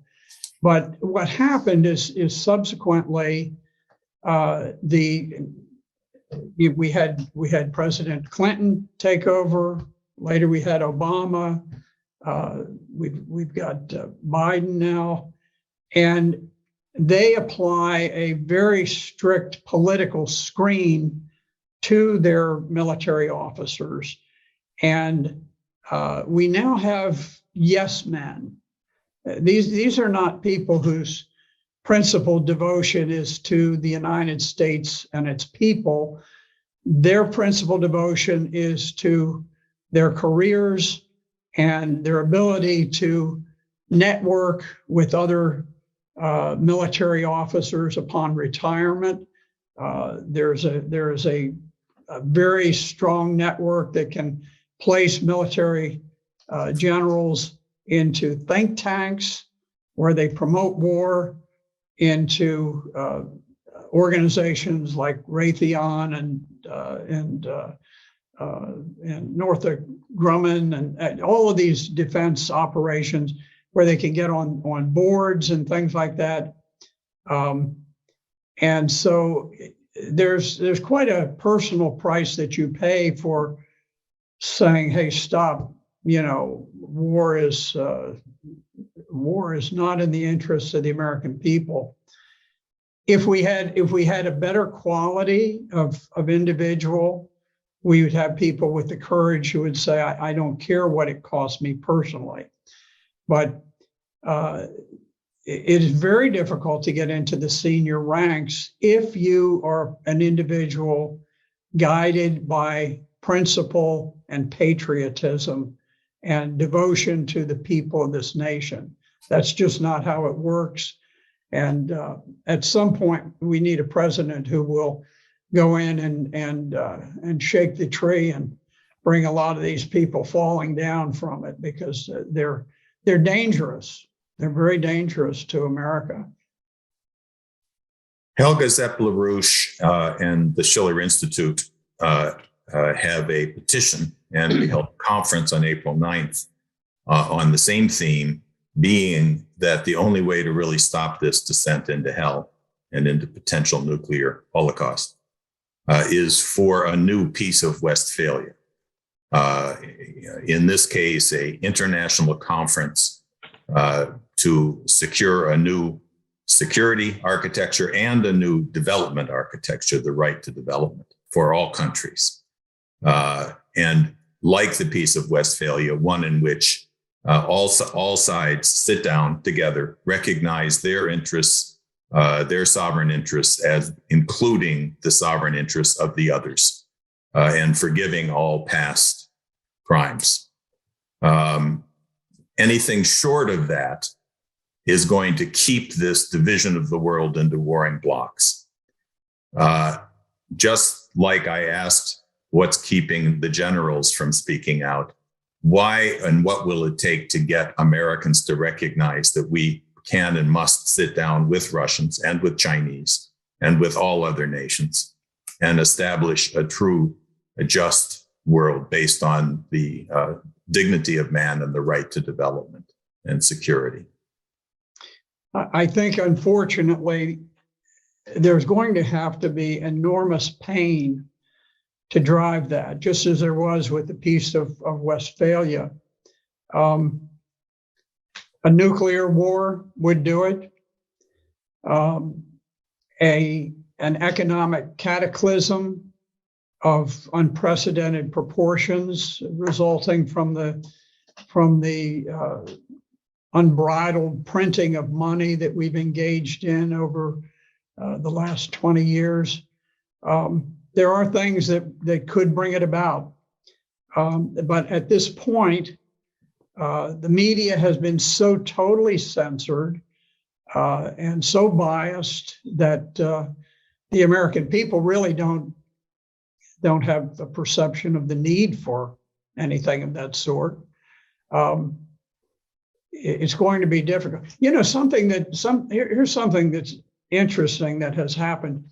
But what happened is subsequently we had President Clinton take over. Later we had Obama. We've got Biden now, and they apply a very strict political screen to their military officers, and we now have yes men. These are not people whose principal devotion is to the United States and its people. Their principal devotion is to their careers and their ability to network with other military officers upon retirement. There's a very strong network that can place military generals into think tanks where they promote war, into organizations like Raytheon and Northrop Grumman and all of these defense operations where they can get on boards and things like that. And so there's quite a personal price that you pay for saying, hey, stop, you know, war is not in the interests of the American people. If we had a better quality of individual, we would have people with the courage who would say, I don't care what it costs me personally. But it is very difficult to get into the senior ranks if you are an individual guided by principle and patriotism and devotion to the people of this nation. That's just not how it works. And at some point, we need a president who will go in and shake the tree and bring a lot of these people falling down from it, because they're dangerous. They're very dangerous to America. Helga Zepp-LaRouche and the Schiller Institute have a petition, and we held a conference on April 9th on the same theme, being that the only way to really stop this descent into hell and into potential nuclear holocaust is for a new peace of Westphalia. In this case, an international conference to secure a new security architecture and a new development architecture, the right to development for all countries. And like the Peace of Westphalia, one in which all sides sit down together, recognize their interests, their sovereign interests, as including the sovereign interests of the others, and forgiving all past crimes. Anything short of that is going to keep this division of the world into warring blocs. Just like I asked, what's keeping the generals from speaking out? Why and what will it take to get Americans to recognize that we can and must sit down with Russians and with Chinese and with all other nations and establish a true, a just world based on the dignity of man and the right to development and security? I think, unfortunately, there's going to have to be enormous pain to drive that, just as there was with the Peace of Westphalia. A nuclear war would do it. An economic cataclysm of unprecedented proportions resulting from the unbridled printing of money that we've engaged in over the last 20 years. There are things that could bring it about. But at this point, the media has been so totally censored and so biased that the American people really don't have a perception of the need for anything of that sort. It's going to be difficult. You know, here's something that's interesting that has happened.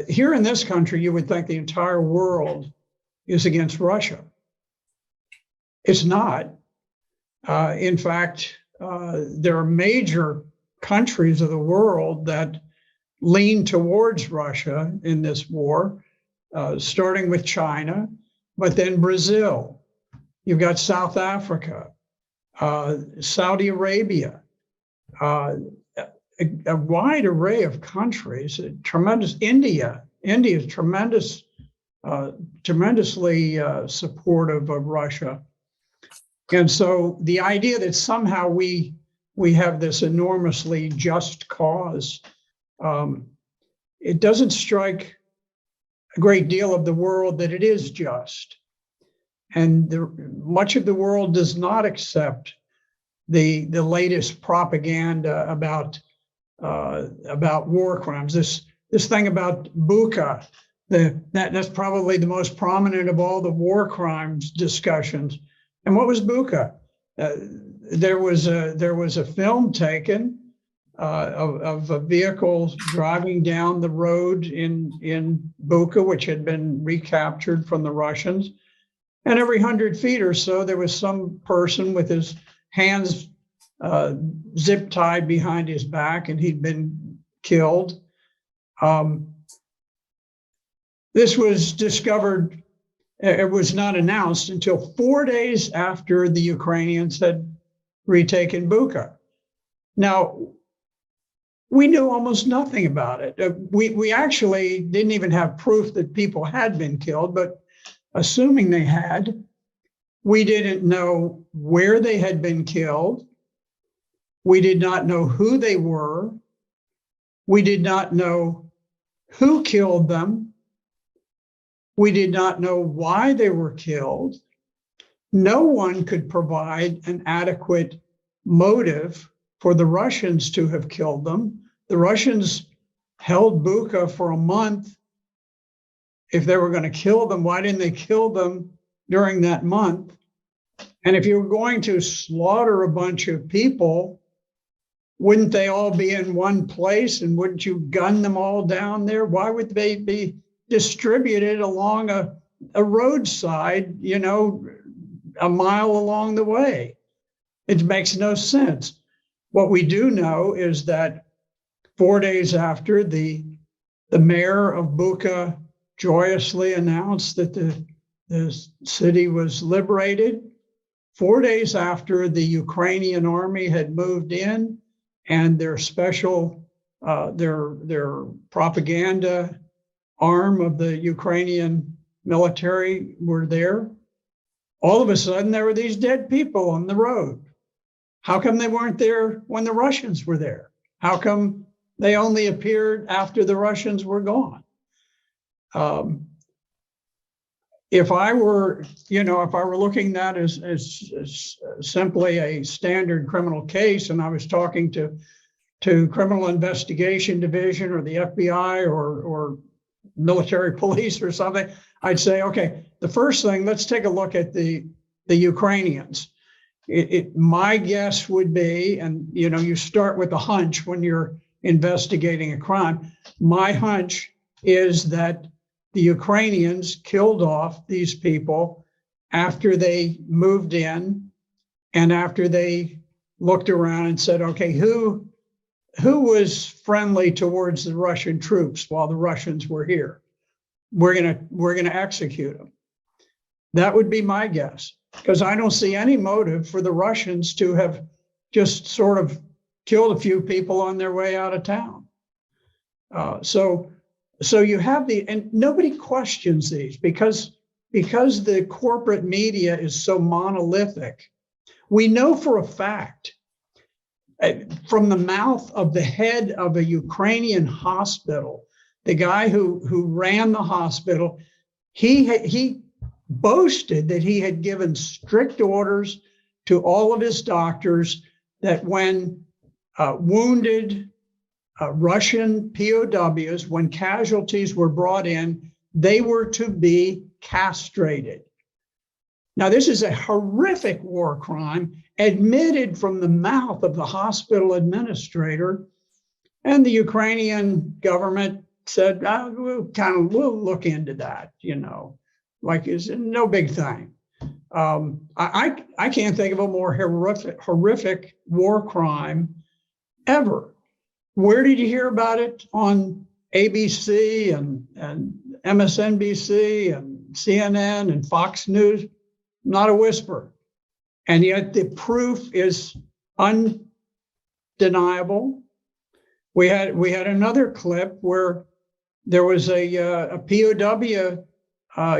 Here in this country, you would think the entire world is against Russia. It's not. In fact, there are major countries of the world that lean towards Russia in this war, starting with China, but then Brazil. You've got South Africa, Saudi Arabia, a wide array of countries, tremendous India. India is tremendously supportive of Russia. And so the idea that somehow we have this enormously just cause, it doesn't strike a great deal of the world that it is just. And much of the world does not accept the latest propaganda about war crimes. This thing about Bucha, that's probably the most prominent of all the war crimes discussions. And what was Bucha? There was a film taken of a vehicle driving down the road in Bucha, which had been recaptured from the Russians. And every 100 feet or so, there was some person with his hands zip tied behind his back, and he'd been killed. This was discovered, it was not announced until 4 days after the Ukrainians had retaken Bucha. Now, we knew almost nothing about it. We actually didn't even have proof that people had been killed, but assuming they had, we didn't know where they had been killed. We did not know who they were. We did not know who killed them. We did not know why they were killed. No one could provide an adequate motive for the Russians to have killed them. The Russians held Bucha for a month. If they were going to kill them, why didn't they kill them during that month? And if you were going to slaughter a bunch of people, wouldn't they all be in one place, and wouldn't you gun them all down there? Why would they be distributed along a roadside, you know, a mile along the way? It makes no sense. What we do know is that 4 days after, the mayor of Bucha joyously announced that the city was liberated. 4 days after, the Ukrainian army had moved in, and their special, their propaganda arm of the Ukrainian military were there. All of a sudden, there were these dead people on the road. How come they weren't there when the Russians were there? How come they only appeared after the Russians were gone? If I were looking at that as simply a standard criminal case, and I was talking to Criminal Investigation Division or the FBI or military police or something, I'd say, okay, the first thing, let's take a look at the Ukrainians. My guess would be, and you start with a hunch when you're investigating a crime. My hunch is that the Ukrainians killed off these people after they moved in and after they looked around and said, okay, who who was friendly towards the Russian troops while the Russians were here? We're gonna execute them. That would be my guess, because I don't see any motive for the Russians to have just sort of killed a few people on their way out of town. So you have and nobody questions these because the corporate media is so monolithic. We know for a fact from the mouth of the head of a Ukrainian hospital, the guy who ran the hospital, he boasted that he had given strict orders to all of his doctors that when wounded Russian POWs, when casualties were brought in, they were to be castrated. Now, this is a horrific war crime admitted from the mouth of the hospital administrator, and the Ukrainian government said, we'll look into that, like it's no big thing. I can't think of a more horrific war crime ever. Where did you hear about it? On ABC and MSNBC and CNN and Fox News? Not a whisper. And yet the proof is undeniable. We had another clip where there was a POW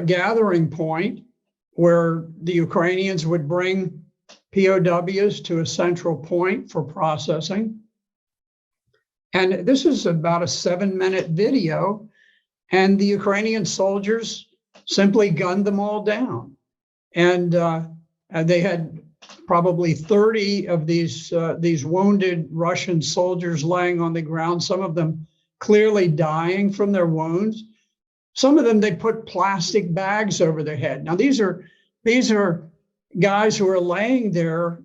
gathering point where the Ukrainians would bring POWs to a central point for processing. And this is about a 7-minute video, and the Ukrainian soldiers simply gunned them all down. And they had probably 30 of these wounded Russian soldiers laying on the ground, some of them clearly dying from their wounds. Some of them, they put plastic bags over their head. Now, these are guys who are laying there,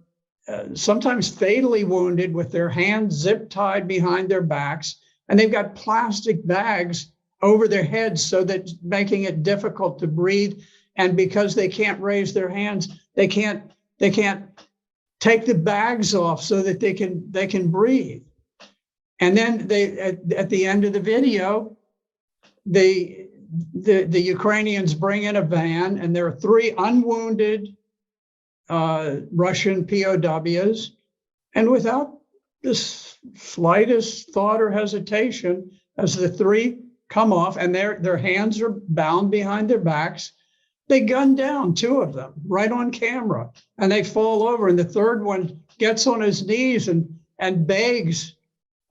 sometimes fatally wounded, with their hands zip tied behind their backs, and they've got plastic bags over their heads so that making it difficult to breathe. And because they can't raise their hands, they can't take the bags off so that they can breathe. And then at the end of the video, the Ukrainians bring in a van, and there are 3 unwounded Russian POWs, and without the slightest thought or hesitation, as the 3 come off and their hands are bound behind their backs, they gun down 2 of them right on camera, and they fall over, and the 3rd one gets on his knees and begs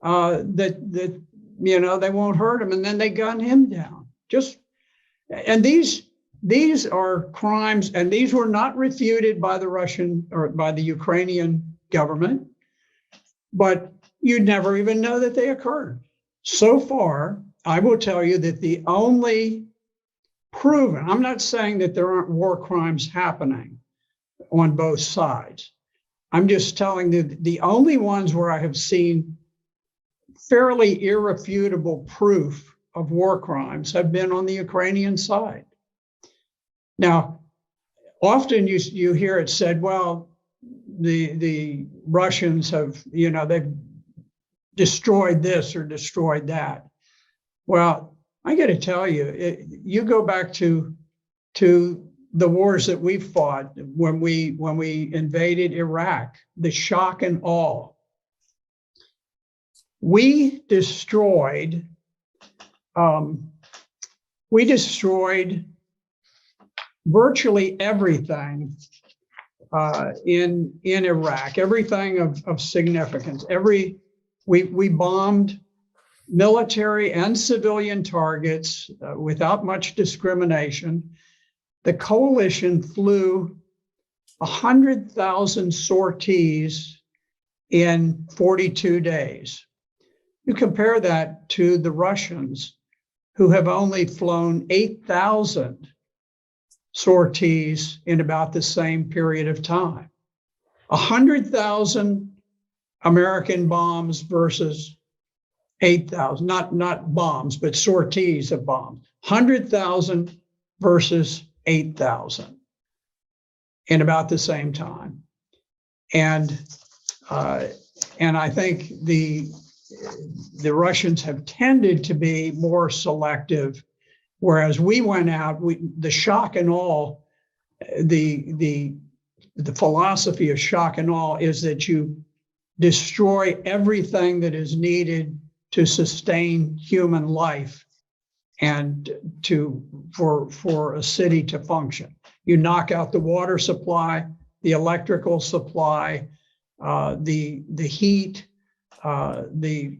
that they won't hurt him, and then they gun him down. And these are crimes, and these were not refuted by the Russian or by the Ukrainian government, but you'd never even know that they occurred. So far, I will tell you that the only proven, I'm not saying that there aren't war crimes happening on both sides. I'm just telling you the only ones where I have seen fairly irrefutable proof of war crimes have been on the Ukrainian side. Now, often you hear it said, well, the Russians have, they've destroyed this or destroyed that. Well, I got to tell you, you go back to the wars that we fought when we invaded Iraq, the shock and awe. We destroyed virtually everything in Iraq, everything of significance. We bombed military and civilian targets without much discrimination. The coalition flew 100,000 sorties in 42 days. You compare that to the Russians, who have only flown 8,000 sorties in about the same period of time. 100,000 American bombs versus 8,000, not bombs, but sorties of bombs. 100,000 versus 8,000 in about the same time. And I think the the Russians have tended to be more selective, whereas we went out, the shock and awe, the philosophy of shock and awe is that you destroy everything that is needed to sustain human life and for a city to function. You knock out the water supply, the electrical supply, the heat, the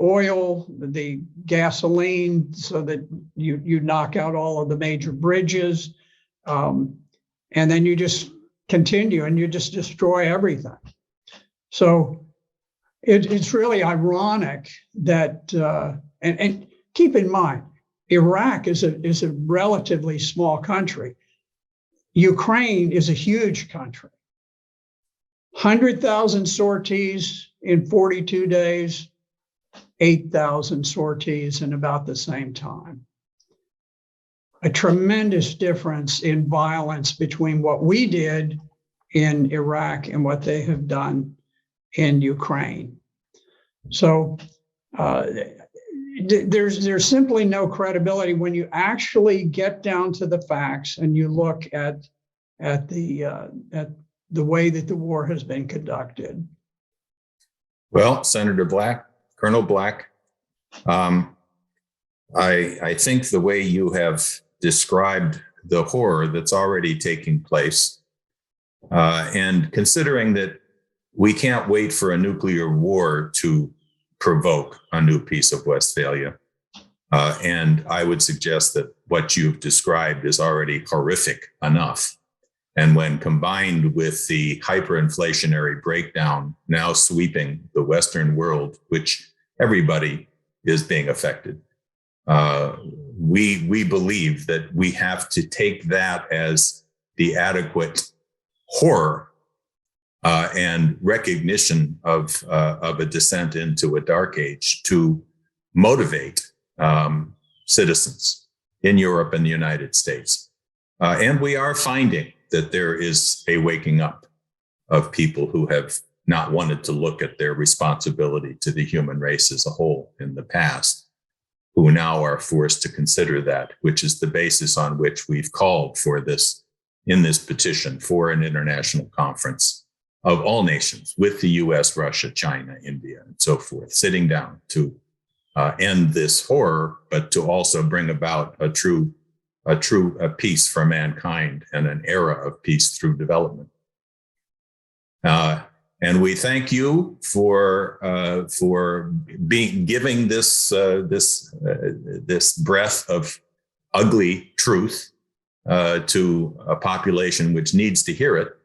oil, the gasoline, so that you knock out all of the major bridges, and then you just continue and you just destroy everything. So it's really ironic that, and keep in mind, Iraq is a relatively small country. Ukraine is a huge country. 100,000 sorties in 42 days, 8,000 sorties in about the same time. A tremendous difference in violence between what we did in Iraq and what they have done in Ukraine. So there's simply no credibility when you actually get down to the facts and you look at the way that the war has been conducted. Well, Senator Black, Colonel Black, I think the way you have described the horror that's already taking place, and considering that we can't wait for a nuclear war to provoke a new Peace of Westphalia, and I would suggest that what you've described is already horrific enough. And when combined with the hyperinflationary breakdown now sweeping the Western world, which everybody is being affected, we believe that we have to take that as the adequate horror and recognition of a descent into a dark age to motivate citizens in Europe and the United States. And we are finding that there is a waking up of people who have not wanted to look at their responsibility to the human race as a whole in the past, who now are forced to consider that, which is the basis on which we've called for this, in this petition, for an international conference of all nations with the US, Russia, China, India, and so forth, sitting down to end this horror, but to also bring about a true peace for mankind and an era of peace through development. And we thank you for giving this breath of ugly truth to a population which needs to hear it.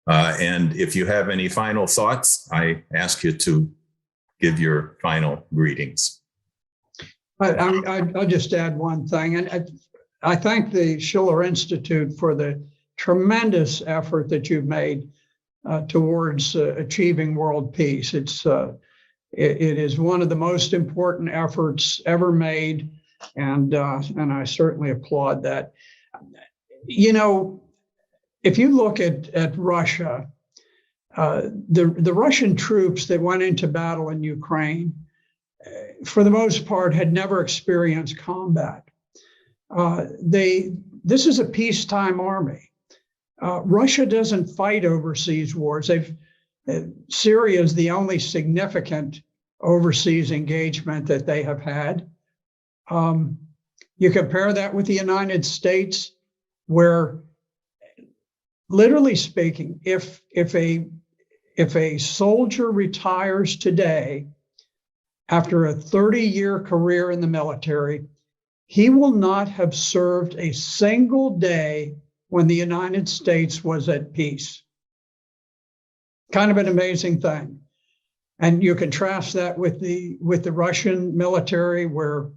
And if you have any final thoughts, I ask you to give your final greetings. I'll just add one thing, and I thank the Schiller Institute for the tremendous effort that you've made towards achieving world peace. It is one of the most important efforts ever made, and I certainly applaud that. You know, if you look at Russia, the Russian troops that went into battle in Ukraine, for the most part, had never experienced combat. This is a peacetime army. Russia doesn't fight overseas wars. Syria is the only significant overseas engagement that they have had. You compare that with the United States, where, literally speaking, if a soldier retires today after a 30-year career in the military, he will not have served a single day when the United States was at peace. Kind of an amazing thing. And you contrast that with the Russian military, where,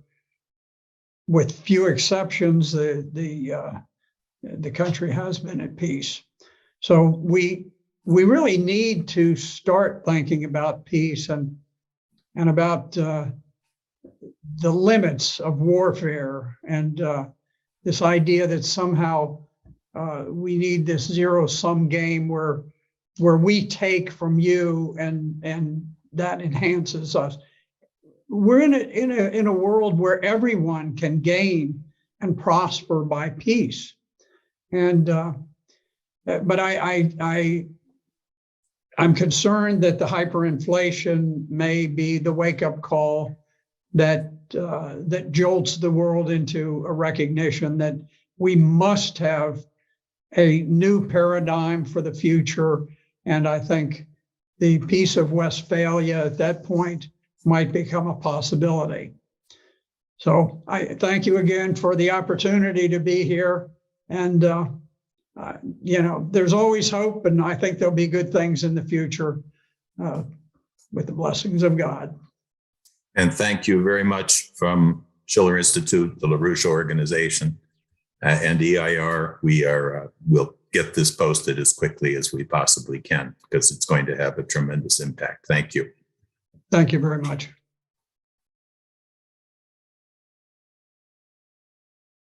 with few exceptions, the country has been at peace. So we really need to start thinking about peace and about the limits of warfare, and this idea that somehow we need this zero-sum game where we take from you and that enhances us. We're in a world where everyone can gain and prosper by peace. And but I'm concerned that the hyperinflation may be the wake-up call that that jolts the world into a recognition that we must have a new paradigm for the future. And I think the Peace of Westphalia at that point might become a possibility. So I thank you again for the opportunity to be here. And, you know, there's always hope, and I think there'll be good things in the future with the blessings of God. And thank you very much from Schiller Institute, the LaRouche organization, and EIR. We'll get this posted as quickly as we possibly can because it's going to have a tremendous impact. Thank you. Thank you very much.